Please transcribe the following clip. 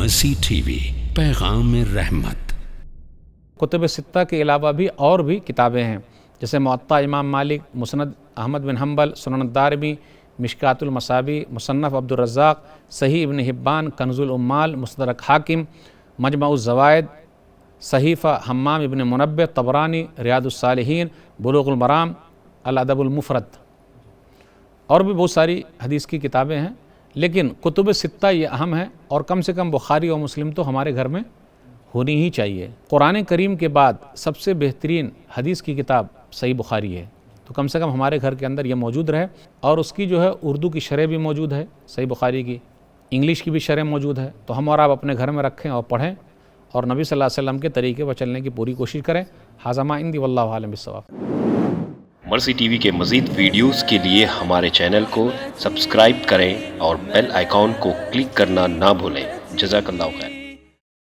مرسی T V, پیغام رحمت۔ کتب ستہ کے علاوہ بھی اور بھی کتابیں ہیں، جیسے موطا امام مالک، مسند احمد بن حنبل، سنن الدارمی، مشکات المصابیح، مصنف عبد الرزاق، صحیح ابن حبان، کنز العمال، مستدرک حاکم، مجمع الزوائد، صحیفہ حمام ابن منبہ، طبرانی، ریاض الصالحین، بلوغ المرام، الادب المفرد، اور بھی بہت ساری حدیث کی کتابیں ہیں، لیکن کتب ستہ یہ اہم ہے، اور کم سے کم بخاری اور مسلم تو ہمارے گھر میں ہونی ہی چاہیے۔ قرآن کریم کے بعد سب سے بہترین حدیث کی کتاب صحیح بخاری ہے، تو کم سے کم ہمارے گھر کے اندر یہ موجود رہے، اور اس کی جو ہے اردو کی شرح بھی موجود ہے صحیح بخاری کی، انگلش کی بھی شرح موجود ہے، تو ہم اور آپ اپنے گھر میں رکھیں اور پڑھیں، اور نبی صلی اللہ علیہ وسلم کے طریقے پر چلنے کی پوری کوشش کریں۔ ھذا ما عندی واللہ اعلم بالصواب۔ مرسی ٹی وی کے مزید ویڈیوز کے لیے ہمارے چینل کو سبسکرائب کریں اور بیل آئیکن کو کلک کرنا نہ بھولیں۔ جزاک اللہ خیر۔